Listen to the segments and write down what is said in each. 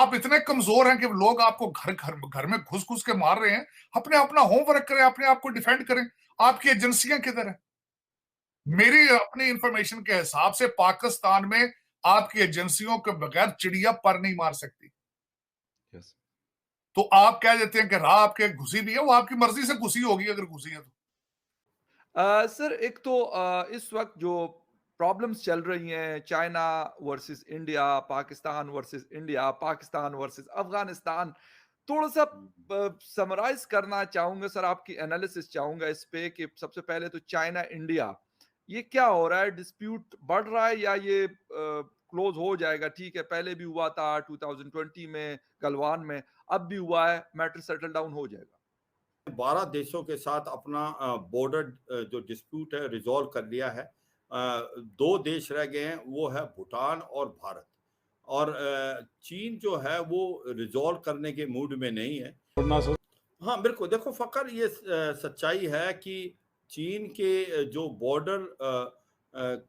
आप इतने कमजोर हैं कि लोग आपको घर घर घर में घुस घुस के मार रहे हैं। अपने अपना होमवर्क करें, अपने आप को डिफेंड करें। आपकी एजेंसियां किधर है? मेरी अपनी इंफॉर्मेशन के हिसाब से पाकिस्तान में आपकी एजेंसियों के बगैर चिड़िया पर नहीं मार सकती। यस। तो आप कह देते हैं कि राह आपके घुसी भी है, वो आपकी मर्जी से घुसी होगी अगर घुसी है तो। सर एक तो इस वक्त जो प्रॉब्लम्स चल रही हैं, China versus India, Pakistan versus Afghanistan, थोड़ा सा समराइज करना चाहूंगा सर, आपकी एनालिसिस चाहूंगा इस पे कि सबसे पहले तो चाइना इंडिया, ये क्या हो रहा है? डिस्प्यूट बढ़ रहा है या ये क्लोज हो जाएगा? ठीक है, पहले भी हुआ था 2020 में गलवान में, अब भी हुआ है, मैटर सेटल डाउन हो जाएगा? 12 देशों के साथ अपना बॉर्डर जो डिस्प्यूट है रिजॉल्व कर लिया है। 2 देश रह गए हैं, वो है भूटान और भारत। और चीन जो है वो रिजॉल्व करने के मूड में नहीं है। हाँ बिल्कुल, देखो फकर, ये सच्चाई है कि चीन के जो बॉर्डर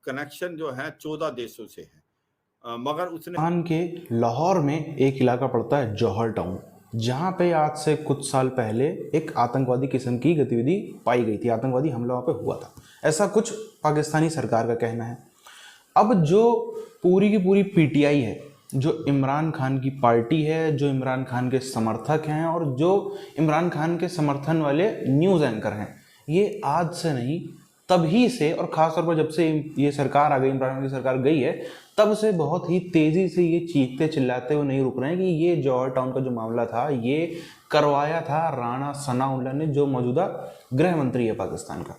कनेक्शन जो है 14 देशों से है, मगर उसने पाकिस्तान के लाहौर में एक इलाका पड़ता है जौहर टाउन, जहाँ पे आज से कुछ साल पहले एक आतंकवादी किस्म की गतिविधि पाई गई थी, आतंकवादी हमला वहाँ पे हुआ था, ऐसा कुछ पाकिस्तानी सरकार का कहना है। अब जो पूरी की पूरी पीटीआई है, जो इमरान खान की पार्टी है, जो इमरान खान के समर्थक हैं और जो इमरान खान के समर्थन वाले न्यूज़ एंकर हैं, ये आज से नहीं तभी से, और ख़ासतौर पर जब से ये सरकार आ गई, इमरान खान की सरकार गई है, तब से बहुत ही तेज़ी से ये चीखते चिल्लाते हुए नहीं रुक रहे हैं कि ये जौहर टाउन का जो मामला था ये करवाया था राणा सनाउल्लाह ने, जो मौजूदा गृह मंत्री है पाकिस्तान का।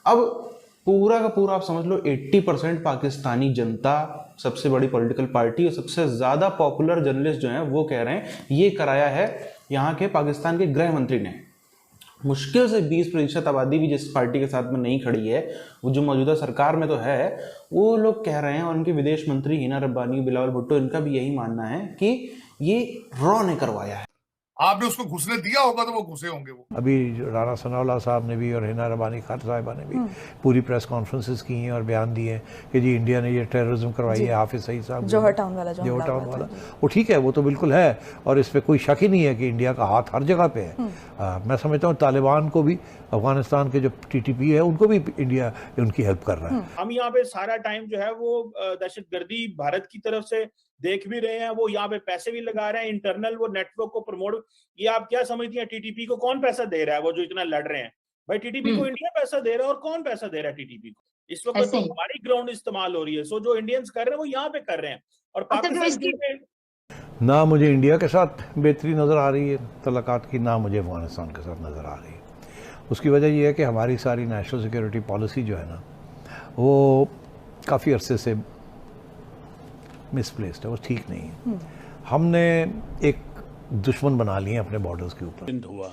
अब पूरा का पूरा आप समझ लो 80% पाकिस्तानी जनता, सबसे बड़ी पॉलिटिकल पार्टी और सबसे ज़्यादा पॉपुलर जर्नलिस्ट जो हैं वो कह रहे हैं ये कराया है यहाँ के पाकिस्तान के गृह मंत्री ने। मुश्किल से 20% आबादी भी जिस पार्टी के साथ में नहीं खड़ी है, वो जो मौजूदा सरकार में तो है, वो लोग कह रहे हैं, और उनके विदेश मंत्री हिना रब्बानी, बिलावल भुट्टो, इनका भी यही मानना है कि ये रॉ ने करवाया है। आपने उसको घुसने दिया होगा तो वो घुसे होंगे। वो अभी राणा सनाउल्लाह साहब ने भी और हिना रब्बानी खान साहिबा ने भी पूरी प्रेस कॉन्फ्रेंसेस की हैं और बयान दिए हैं कि जी इंडिया ने ये टेररिज्म करवाई है। हाफिज सईद साहब जौहर टाउन वाला वो ठीक है, वो तो बिल्कुल है, और इस पर कोई शक ही नहीं है कि इंडिया का हाथ हर जगह पे है। मैं समझता हूँ तालिबान को भी, अफगानिस्तान के जो टीटीपी है उनको भी इंडिया उनकी हेल्प कर रहा है। हम यहाँ पे सारा टाइम जो है वो दहशतगर्दी भारत की तरफ से देख भी रहे हैं, वो यहाँ पे पैसे भी लगा रहे हैं, इंटरनल वो नेटवर्क को प्रमोट। ये आप क्या समझती हैं, टीटीपी को कौन पैसा दे रहा है? वो जो इतना लड़ रहे हैं भाई, टीटीपी को इंडिया पैसा दे रहा है, और कौन पैसा दे रहा है टीटीपी को? इस वक्त तो हमारी ग्राउंड इस्तेमाल हो रही है। सो जो इंडियंस कर रहे हैं वो यहाँ पे कर रहे हैं, और पाकिस्तान ना मुझे इंडिया के साथ बेहतरी नज़र आ रही है तल्लुकात की, ना मुझे अफगानिस्तान के साथ नज़र आ रही है। उसकी वजह यह है कि हमारी सारी नेशनल सिक्योरिटी पॉलिसी जो है ना, वो काफ़ी अरसे से मिसप्लेस्ड है, वो ठीक नहीं है। हमने एक दुश्मन बना लिए अपने बॉर्डर्स के ऊपर। हुआ,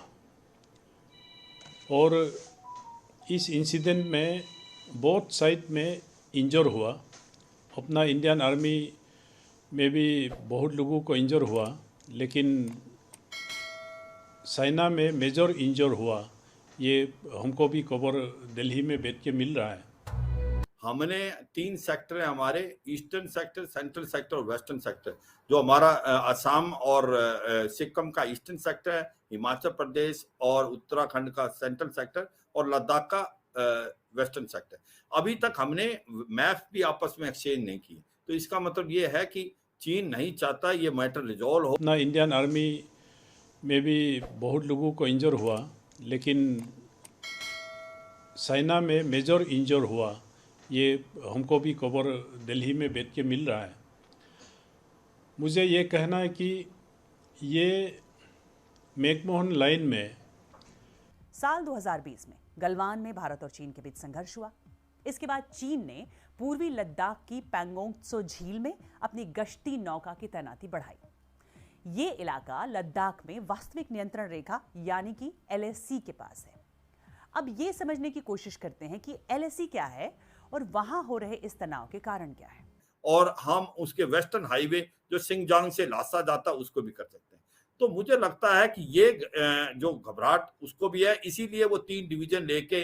और इस इंसिडेंट में बोथ साइड में इंजर हुआ। अपना इंडियन आर्मी में भी बहुत लोगों को इंजर हुआ, लेकिन चाइना में मेजर इंजर हुआ। ये हमको भी खबर दिल्ली में बैठ के मिल रहा है। हमने 3 सेक्टर है हमारे, ईस्टर्न सेक्टर, सेंट्रल सेक्टर और वेस्टर्न सेक्टर। जो हमारा असम और सिक्किम का ईस्टर्न सेक्टर है, हिमाचल प्रदेश और उत्तराखंड का सेंट्रल सेक्टर, और लद्दाख का वेस्टर्न सेक्टर। अभी तक हमने मैप भी आपस में एक्सचेंज नहीं की। तो इसका मतलब ये है कि चीन नहीं चाहता ये मैटर रिजॉल्व हो। अपना इंडियन आर्मी में भी बहुत लोगों को इंजर हुआ, लेकिन चाइना में मेजर इंजर हुआ। ये हमको भी खबर दिल्ली में बैठ के मिल रहा है। मुझे ये कहना है कि ये मैकमोहन लाइन में साल 2020 में गलवान में भारत और चीन के बीच संघर्ष हुआ। इसके बाद चीन ने पूर्वी लद्दाख की पैंगोंग त्सो झील में अपनी गश्ती नौका की तैनाती बढ़ाई। ये इलाका लद्दाख में वास्तविक नियंत्रण रेखा यानी कि एलएसी के पास है। अब ये समझने की कोशिश करते हैं कि एलएसी क्या है और वहां हो रहे इस तनाव के कारण क्या है। और हम उसके वेस्टर्न हाईवे जो सिंगजांग से लासा जाता उसको भी कर सकते हैं। तो मुझे लगता है कि ये जो घबराहट उसको भी है, इसीलिए वो 3 डिवीजन लेके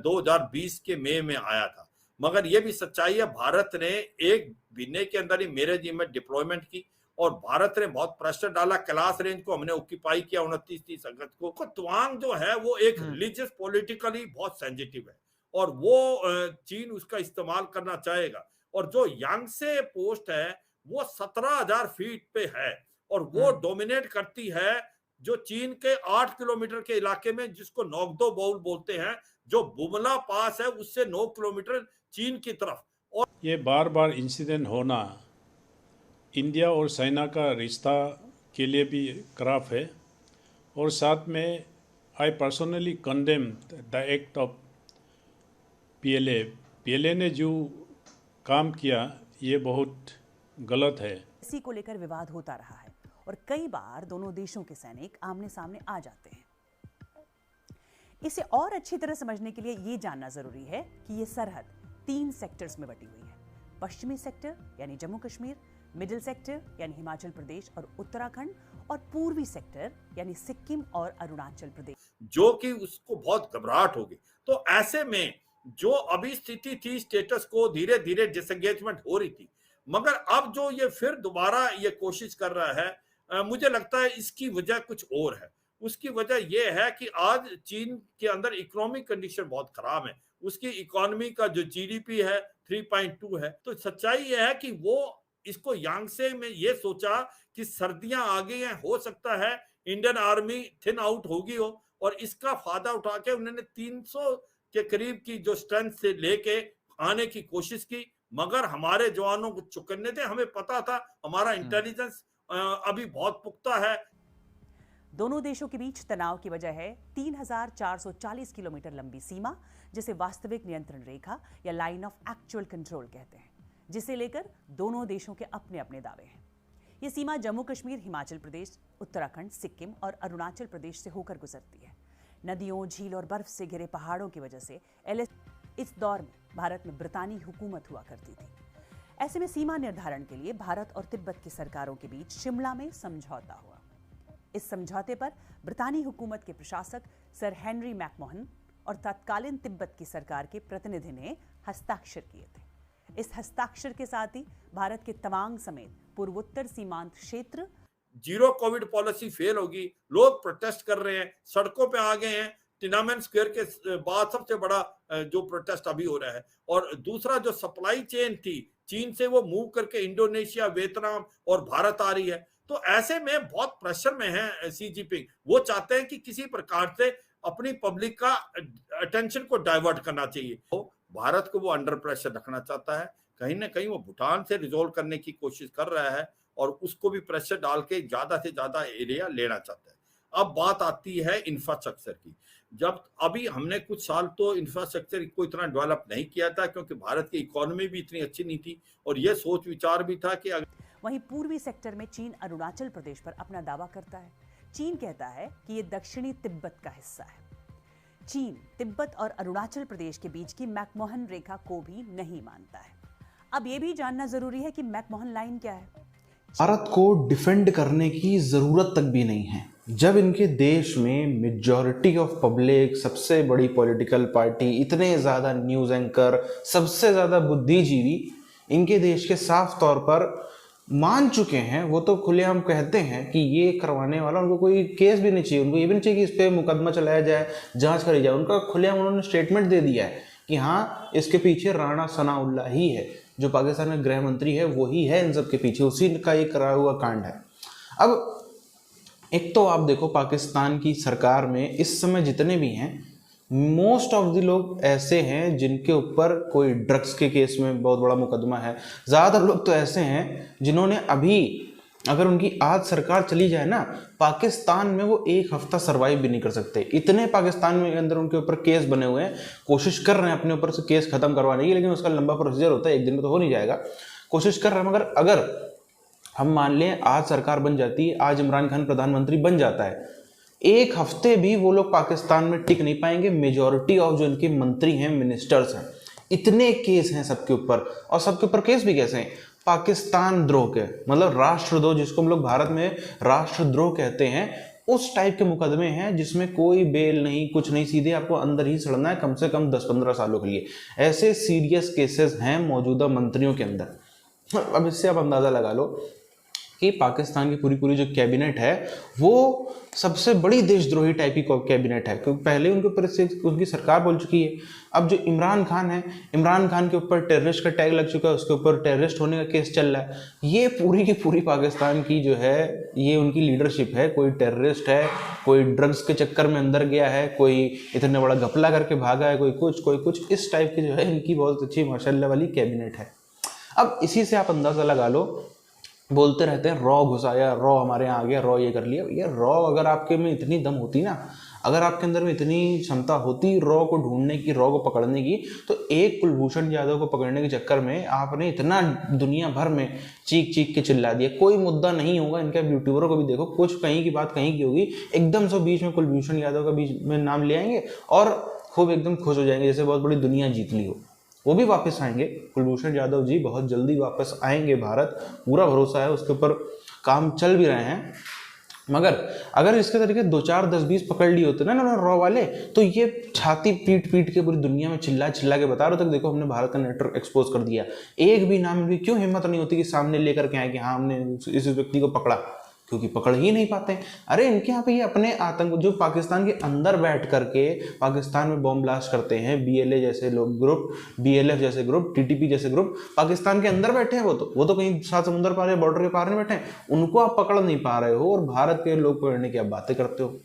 2020 के मई में आया था। मगर ये भी सच्चाई है, भारत ने 1 महीने के अंदर ही मेरे जी में डिप्लॉयमेंट की, और भारत ने बहुत प्रेशर डाला। कैलाश रेंज को हमने ऑक्यूपाई किया 29-30 अगस्त को। तवांग जो है वो एक रिलीजियस पॉलिटिकली बहुत सेंसिटिव है और वो चीन उसका इस्तेमाल करना चाहेगा। और जो यांगसे पोस्ट है वो 17,000 फीट पे है और वो डोमिनेट करती है जो चीन के 8 किलोमीटर के इलाके में, जिसको नोकदो बाउल बोलते हैं, जो बुमला पास है उससे 9 किलोमीटर चीन की तरफ। और ये बार बार इंसिडेंट होना इंडिया और चाइना का रिश्ता के लिए भी खराब है और साथ में I personally condemn the act of PLA ने जो काम किया ये बहुत गलत है। इसी को लेकर विवाद होता रहा है और कई बार दोनों देशों के सैनिक आमने सामने आ जाते हैं। इसे और अच्छी तरह समझने के लिए ये जानना जरूरी है कि ये सरहद 3 सेक्टर्स में बटी हुई है। पश्चिमी सेक्टर यानी जम्मू कश्मीर, मिडिल सेक्टर यानी हिमाचल प्रदेश और उत्तराखंड, और पूर्वी सेक्टर यानी सिक्किम और अरुणाचल प्रदेश, जो कि उसको बहुत घबराहट होगी। तो ऐसे में जो अभी स्थिति थी, स्टेटस को धीरे धीरे डिसएंगेजमेंट हो रही थी, मगर अब जो ये फिर दोबारा ये कोशिश कर रहा है, मुझे लगता है इसकी वजह कुछ और है। उसकी वजह यह है कि आज चीन के अंदर इकोनॉमिक कंडीशन बहुत खराब है। उसकी इकोनॉमी का जो जीडीपी है 3.2 है। तो सच्चाई यह है कि वो इसको यांगसे में ये सोचा कि सर्दियां आ गई हैं, हो सकता है इंडियन आर्मी थिन आउट होगी हो, और इसका फायदा उठा के उन्होंने 300 के करीब की जो स्ट्रेंथ से लेके आने की कोशिश की, मगर हमारे जवानों को चुकन्ने थे। हमें पता था, हमारा इंटेलिजेंस अभी बहुत पुख्ता है। दोनों देशों के बीच तनाव की वजह है 3,440 किलोमीटर लंबी सीमा, जिसे वास्तविक नियंत्रण रेखा या लाइन ऑफ एक्चुअल कंट्रोल कहते हैं, जिसे लेकर दोनों देशों के अपने अपने दावे हैं। ये सीमा जम्मू कश्मीर, हिमाचल प्रदेश, उत्तराखंड, सिक्किम और अरुणाचल प्रदेश से होकर गुजरती है। नदियों, झील और बर्फ से घिरे पहाड़ों की वजह से इस दौर में भारत में ब्रितानी हुकूमत हुआ करती थी। ऐसे में सीमा निर्धारण के लिए भारत और तिब्बत की सरकारों के बीच शिमला में समझौता हुआ। इस समझौते पर ब्रितानी हुकूमत के प्रशासक सर हेनरी मैकमोहन और तत्कालीन तिब्बत की सरकार के प्रतिनिधि ने हस्ताक्षर किए थे। इस हस्ताक्षर के साथ ही भारत के तवांग समेत पूर्वोत्तर सीमांत क्षेत्र जीरो कोविड पॉलिसी फेल होगी। लोग प्रोटेस्ट कर रहे हैं, सड़कों पे आ गए हैं। टिनामेन स्क्वायर के बाद सबसे बड़ा जो प्रोटेस्ट अभी हो रहा है। और दूसरा जो सप्लाई चेन थी चीन से, वो मूव करके इंडोनेशिया, वियतनाम और भारत आ रही है। तो ऐसे में बहुत प्रेशर में है सी जिनपिंग। वो चाहते हैं कि किसी प्रकार से अपनी पब्लिक का अटेंशन को डाइवर्ट करना चाहिए। तो भारत को वो अंडर प्रेशर रखना चाहता है। कहीं ना कहीं वो भूटान से रिजोल्व करने की कोशिश कर रहा है और उसको भी प्रेशर डाल के ज्यादा से ज्यादा एरिया लेना चाहता है। अब बात आती है इंफ्रास्ट्रक्चर की। जब अभी हमने कुछ साल तो इंफ्रास्ट्रक्चर को इतना डेवलप नहीं किया था, क्योंकि भारत की इकोनॉमी भी इतनी अच्छी नहीं थी और यह सोच विचार भी था कि वहीं पूर्वी सेक्टर में चीन अरुणाचल प्रदेश पर अपना दावा करता है। चीन कहता है कि यह दक्षिणी तिब्बत का हिस्सा है। चीन तिब्बत और अरुणाचल प्रदेश के बीच की मैकमोहन रेखा को भी नहीं मानता है। अब यह भी जानना जरूरी है कि मैकमोहन लाइन क्या है। भारत को डिफेंड करने की जरूरत तक भी नहीं है। जब इनके देश में मेजॉरिटी ऑफ पब्लिक, सबसे बड़ी पॉलिटिकल पार्टी, इतने ज़्यादा न्यूज़ एंकर, सबसे ज़्यादा बुद्धिजीवी इनके देश के साफ तौर पर मान चुके हैं, वो तो खुलेआम कहते हैं कि ये करवाने वाला, उनको कोई केस भी नहीं चाहिए, उनको ये भी नहीं चाहिए कि इस पर मुकदमा चलाया जाए, जांच करी जाए। उनका खुलेआम उन्होंने स्टेटमेंट दे दिया है कि हाँ, इसके पीछे राणा सनाउल्लाह ही है, जो पाकिस्तान में गृह मंत्री है, वही है इन सब के पीछे, उसी का ये करा हुआ कांड है। अब एक तो आप देखो, पाकिस्तान की सरकार में इस समय जितने भी हैं, मोस्ट ऑफ द लोग ऐसे हैं जिनके ऊपर कोई ड्रग्स के केस में बहुत बड़ा मुकदमा है। ज़्यादातर लोग तो ऐसे हैं जिन्होंने अभी, अगर उनकी आज सरकार चली जाए ना, पाकिस्तान में वो एक हफ्ता सर्वाइव भी नहीं कर सकते। इतने पाकिस्तान में अंदर उनके ऊपर केस बने हुए हैं, कोशिश कर रहे हैं अपने ऊपर से केस खत्म करवाने की, लेकिन उसका लंबा प्रोसीजर होता है, एक दिन में तो हो नहीं जाएगा। कोशिश कर रहे हैं, मगर अगर हम मान लें आज सरकार बन जाती है, आज इमरान खान प्रधानमंत्री बन जाता है, एक हफ्ते भी वो लोग पाकिस्तान में टिक नहीं पाएंगे। मेजॉरिटी ऑफ जो इनके मंत्री हैं, मिनिस्टर्स हैं, इतने केस हैं सबके ऊपर, और सबके ऊपर केस भी कैसे हैं, पाकिस्तान द्रोह के, मतलब राष्ट्रद्रोह, जिसको हम लोग भारत में राष्ट्रद्रोह कहते हैं, उस टाइप के मुकदमे हैं जिसमें कोई बेल नहीं, कुछ नहीं, सीधे आपको अंदर ही सड़ना है कम से कम 10-15 सालों के लिए। ऐसे सीरियस केसेस हैं मौजूदा मंत्रियों के अंदर। अब इससे आप अंदाजा लगा लो कि पाकिस्तान की पूरी जो कैबिनेट है वो सबसे बड़ी देशद्रोही टाइप की कैबिनेट है, क्योंकि पहले उनके ऊपर से उनकी सरकार बोल चुकी है। अब जो इमरान खान है, इमरान खान के ऊपर टेररिस्ट का टैग लग चुका है, उसके ऊपर टेररिस्ट होने का केस चल रहा है। ये पूरी की पूरी पाकिस्तान की जो है ये उनकी लीडरशिप है। कोई टेररिस्ट है, कोई ड्रग्स के चक्कर में अंदर गया है, कोई इतने बड़ा घपला करके भागा है, कोई कुछ इस टाइप की जो है इनकी बहुत अच्छी माशाल्लाह वाली कैबिनेट है। अब इसी से आप अंदाज़ा लगा लो, बोलते रहते हैं रॉ घुसाया, रॉ हमारे यहाँ आ गया, रॉ ये कर लिया। ये रॉ अगर आपके में इतनी दम होती ना, अगर आपके अंदर में इतनी क्षमता होती रॉ को ढूंढने की, रॉ को पकड़ने की, तो एक कुलभूषण यादव को पकड़ने के चक्कर में आपने इतना दुनिया भर में चीख के चिल्ला दिया। कोई मुद्दा नहीं होगा। इनके यूट्यूबरों को भी देखो, कुछ कहीं की बात कहीं की होगी, एकदम से बीच में कुलभूषण यादव का बीच में नाम ले आएंगे और खूब एकदम खुश हो जाएंगे, जैसे बहुत बड़ी दुनिया जीत ली हो। वो भी वापस आएंगे, कुलभूषण यादव जी बहुत जल्दी वापस आएंगे भारत, पूरा भरोसा है, उसके ऊपर काम चल भी रहे हैं। मगर अगर इसके तरीके 2, 4, 10, 20 पकड़ लिए होते ना रॉ वाले, तो ये छाती पीट के पूरी दुनिया में चिल्ला के बता रहे थे, देखो हमने भारत का नेटवर्क एक्सपोज कर दिया। एक भी नाम भी क्यों हिम्मत नहीं होती कि सामने लेकर के आए कि हाँ हमने इस व्यक्ति को पकड़ा, क्योंकि पकड़ ही नहीं पाते। अरे इनके यहाँ पे ये अपने आतंक जो पाकिस्तान के अंदर बैठ करके पाकिस्तान में बॉम्ब ब्लास्ट करते हैं, BLA जैसे लोग ग्रुप, BLF जैसे ग्रुप, TTP जैसे ग्रुप पाकिस्तान के अंदर बैठे हैं। वो तो कहीं 7 समुद्र पार या बॉर्डर के पार नहीं बैठे हैं, उनको आप पकड़ नहीं पा रहे हो और भारत के लोग पकड़ने की आप बातें करते हो।